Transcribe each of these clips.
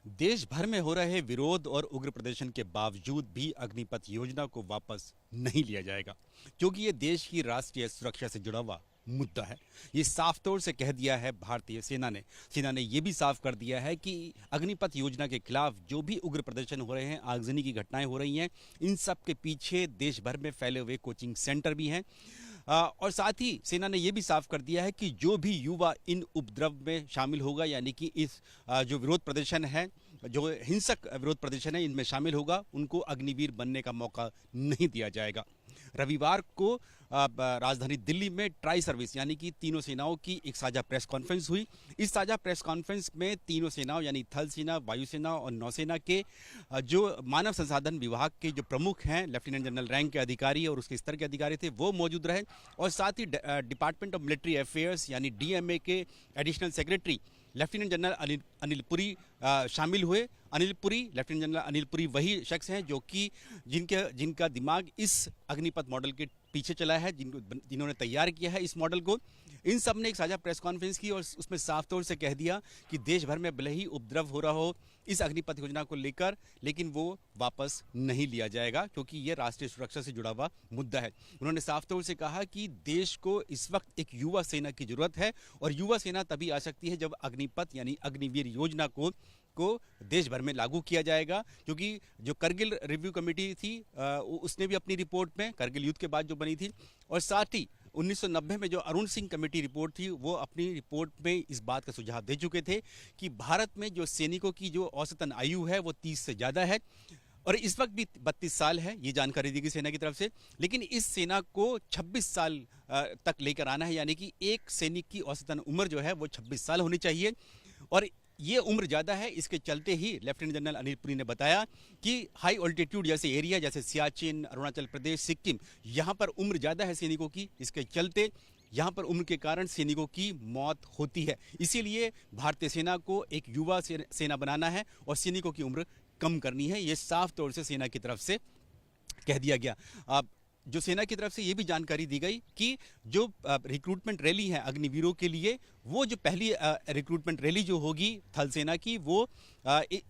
देश भर में हो रहे विरोध और उग्र प्रदर्शन के बावजूद भी अग्निपथ योजना को वापस नहीं लिया जाएगा, क्योंकि ये देश की राष्ट्रीय सुरक्षा से जुड़ा हुआ मुद्दा है। ये साफ तौर से कह दिया है भारतीय सेना ने ये भी साफ कर दिया है कि अग्निपथ योजना के खिलाफ जो भी उग्र प्रदर्शन हो रहे हैं, आगजनी की घटनाएं हो रही हैं, इन सब के पीछे देश भर में फैले हुए कोचिंग सेंटर भी हैं। और साथ ही सेना ने यह भी साफ कर दिया है कि जो भी युवा इन उपद्रव में शामिल होगा, यानी कि इस जो विरोध प्रदर्शन है, जो हिंसक विरोध प्रदर्शन है, इनमें शामिल होगा, उनको अग्निवीर बनने का मौका नहीं दिया जाएगा। रविवार को राजधानी दिल्ली में ट्राई सर्विस यानी कि तीनों सेनाओं की एक साझा प्रेस कॉन्फ्रेंस हुई। इस साझा प्रेस कॉन्फ्रेंस में तीनों सेनाओं यानी थल सेना, वायुसेना और नौसेना के जो मानव संसाधन विभाग के जो प्रमुख हैं, लेफ्टिनेंट जनरल रैंक के अधिकारी और उसके स्तर के अधिकारी थे, वो मौजूद रहे। और साथ ही डिपार्टमेंट ऑफ मिलिट्री अफेयर्स यानी डीएमए के additional secretary lieutenant general Anil Puri शामिल हुए। लेफ्टिनेंट जनरल अनिल पुरी वही शख्स हैं जो कि जिनका दिमाग इस अग्निपथ मॉडल के पीछे चला है, जिन्होंने तैयार किया है इस मॉडल को। इन सब ने एक साझा प्रेस कॉन्फ्रेंस की और उसमें साफ तौर से कह दिया कि देश भर में भले ही उपद्रव हो रहा हो इस अग्निपथ योजना को लेकर, लेकिन वो वापस नहीं लिया जाएगा, क्योंकि ये राष्ट्रीय सुरक्षा से जुड़ा हुआ मुद्दा है। उन्होंने साफ तौर से कहा कि देश को इस वक्त एक युवा सेना की जरूरत है और युवा सेना तभी आ सकती है जब अग्निपथ यानी अग्निवीर योजना को देश भर में लागू किया जाएगा। क्योंकि जो करगिल रिव्यू कमेटी थी उसने भी अपनी रिपोर्ट में, करगिल युद्ध के बाद जो बनी थी, और साथ ही 1990 में जो अरुण सिंह कमेटी रिपोर्ट थी, वो अपनी रिपोर्ट में इस बात का सुझाव दे चुके थे कि भारत में जो सैनिकों की जो औसतन आयु है वो 30 से ज़्यादा है और इस वक्त भी 32 साल है। ये जानकारी दी गई सेना की तरफ से। लेकिन इस सेना को 26 साल तक लेकर आना है, यानी कि एक सैनिक की औसतन उम्र जो है वो 26 साल होनी चाहिए और ये उम्र ज़्यादा है। इसके चलते ही लेफ्टिनेंट जनरल अनिल पुरी ने बताया कि हाई ऑल्टीट्यूड जैसे एरिया, जैसे सियाचिन, अरुणाचल प्रदेश, सिक्किम, यहाँ पर उम्र ज़्यादा है सैनिकों की। इसके चलते यहाँ पर उम्र के कारण सैनिकों की मौत होती है। इसीलिए भारतीय सेना को एक युवा सेना बनाना है और सैनिकों की उम्र कम करनी है। ये साफ तौर से सेना की तरफ से कह दिया गया। अब जो सेना की तरफ से ये भी जानकारी दी गई कि जो रिक्रूटमेंट रैली है अग्निवीरों के लिए, वो जो पहली रिक्रूटमेंट रैली जो होगी थल सेना की, वो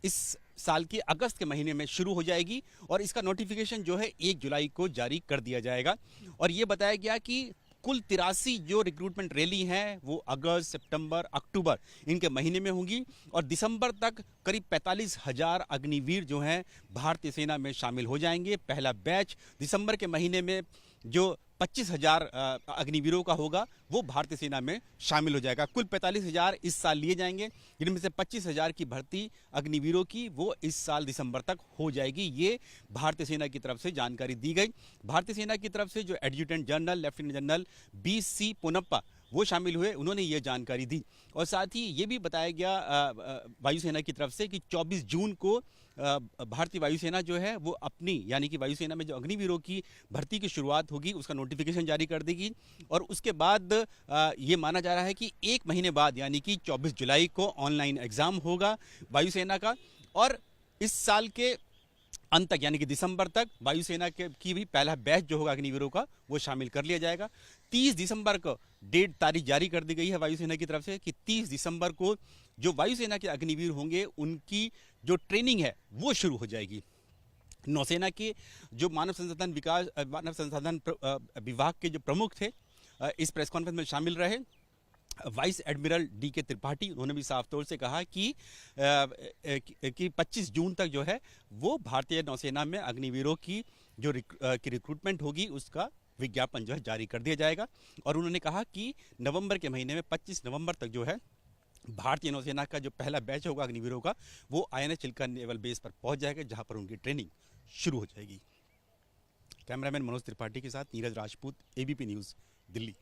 इस साल के अगस्त के महीने में शुरू हो जाएगी और इसका नोटिफिकेशन जो है 1 जुलाई को जारी कर दिया जाएगा। और ये बताया गया कि कुल 83 जो रिक्रूटमेंट रैली हैं वो अगस्त, सितंबर, अक्टूबर इनके महीने में होंगी और दिसंबर तक करीब 45,000 अग्निवीर जो हैं भारतीय सेना में शामिल हो जाएंगे। पहला बैच दिसंबर के महीने में जो 25,000 अग्निवीरों का होगा वो भारतीय सेना में शामिल हो जाएगा। कुल 45,000 इस साल लिए जाएंगे, जिनमें से 25,000 की भर्ती अग्निवीरों की वो इस साल दिसंबर तक हो जाएगी। ये भारतीय सेना की तरफ से जानकारी दी गई। भारतीय सेना की तरफ से जो adjutant general lieutenant general BC Ponnappa वो शामिल हुए, उन्होंने ये जानकारी दी। और साथ ही ये भी बताया गया वायुसेना की तरफ से कि 24 जून को भारतीय वायुसेना जो है वो अपनी, यानी कि वायुसेना में जो अग्निवीरों की भर्ती की शुरुआत होगी उसका नोटिफिकेशन जारी कर देगी और उसके बाद ये माना जा रहा है कि 1 महीने बाद यानी कि 24 जुलाई को ऑनलाइन एग्जाम होगा वायुसेना का और इस साल के अंत तक यानी कि दिसंबर तक वायुसेना की भी पहला बैच जो होगा अग्निवीरों का वो शामिल कर लिया जाएगा। 30 दिसंबर को तारीख जारी कर दी गई है वायुसेना की तरफ से कि 30 दिसंबर को जो वायुसेना के अग्निवीर होंगे उनकी जो ट्रेनिंग है वो शुरू हो जाएगी। नौसेना के जो मानव संसाधन विभाग के जो प्रमुख थे इस प्रेस कॉन्फ्रेंस में शामिल रहे। वाइस एडमिरल DK त्रिपाठी, उन्होंने भी साफ तौर से कहा कि 25 जून तक जो है वो भारतीय नौसेना में अग्निवीरों की जो रिक्रूटमेंट होगी उसका विज्ञापन जो है जारी कर दिया जाएगा। और उन्होंने कहा कि नवंबर के महीने में 25 नवंबर तक जो है भारतीय नौसेना का जो पहला बैच होगा अग्निवीरों का वो INS चिल्का नेवल बेस पर पहुंच जाएगा, जहां पर उनकी ट्रेनिंग शुरू हो जाएगी। कैमरामैन मनोज त्रिपाठी के साथ नीरज राजपूत, ABP न्यूज़, दिल्ली।